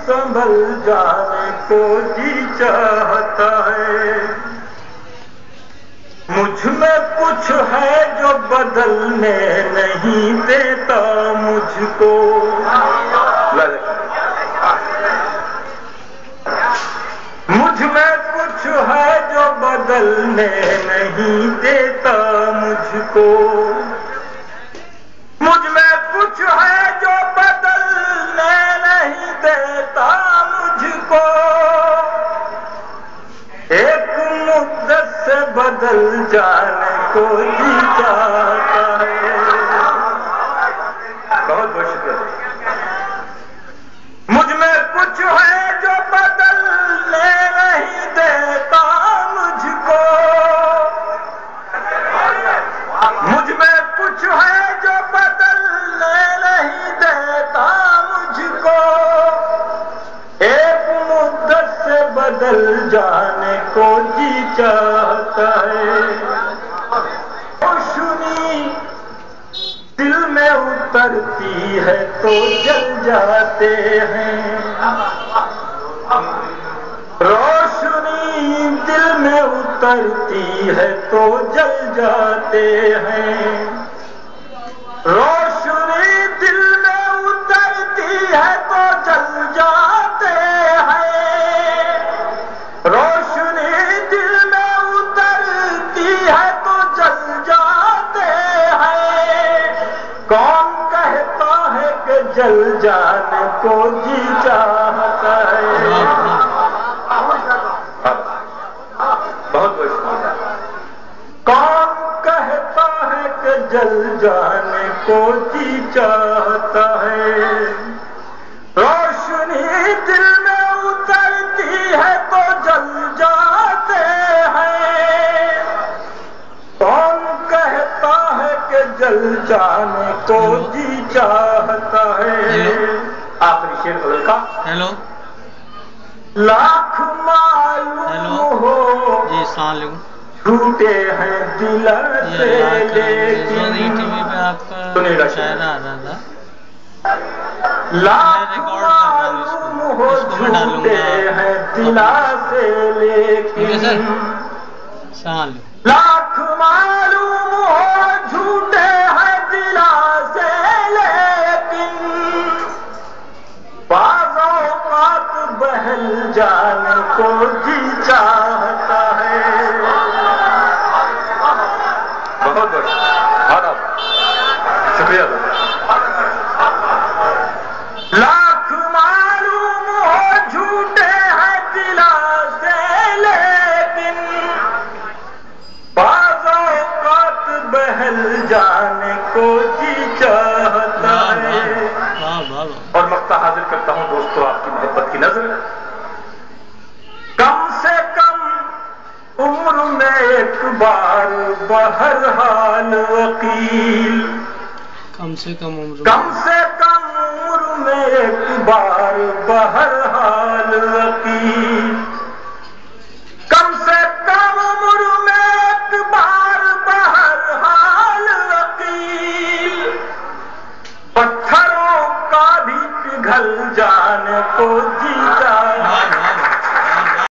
سنبھل جانے کو جی چاہتا ہے. مجھ میں کچھ ہے جو بدلنے نہیں دیتا مجھ کو. مجھ میں کچھ ہے جو بدلنے نہیں دیتا مجھ کو. مجھ میں کچھ ہے جو بدلنے نہیں دیتا مجھ کو. ایک مدت سے بدل جانے کو جی چاہتا ہے. بہت بہت شکریہ. مجھ میں کچھ ہے جو بدلنے نہیں دیتا مجھ کو. مجھ میں کچھ ہے جو بدلنے نہیں دیتا مجھ کو. ایک مدت سے بدل جانے کو جی چاہتا ہے. روشنی دل میں اترتی ہے تو جل جاتے ہیں. روشنی دل میں اترتی ہے تو جل جاتے ہیں. روشنی دل میں اترتی ہے تو جل جاتے ہیں. روشنی دل میں اترتی ہے تو جل جاتے ہیں. کون کہتا ہے کہ جل جانے کو جی چاہتا ہے. بہت بہت. کون کہتا ہے کہ جل جانے کو جی چاہتا ہے. روشنی دل میں اترتی ہے تو جل جاتے ہیں. کون کہتا ہے کہ جل جانے کو جی چاہتا ہے. آخری شعر کا لڑکا. ہیلو لاکھ معلوم ہو جی السلام علیکم. جھوٹے ہیں دل سے ٹی وی پہ آپ کا مشاعرہ آ رہا تھا. لاکھ معلوم ہو جھوٹے ہیں دل سے لیکن. السلام علیکم. لاکھ معلوم ہو جھوٹے ہیں دل سے لیکن. بعض اوقات بہل جانے کو جی چاہتا ہے. بہت بہت شکریہ. لاکھ معلوم ہو جھوٹے ہیں دل سے لیکن. بعض اوقات بہل جانے کو جی چاہتا ہے. اور مقطع حاضر کرتا ہوں دوستو آپ کی محبت کی نظر. کم سے کم عمر میں ایک بار بہرحال وکیل. کم سے کم عمر میں ایک بار بہرحال وکیل.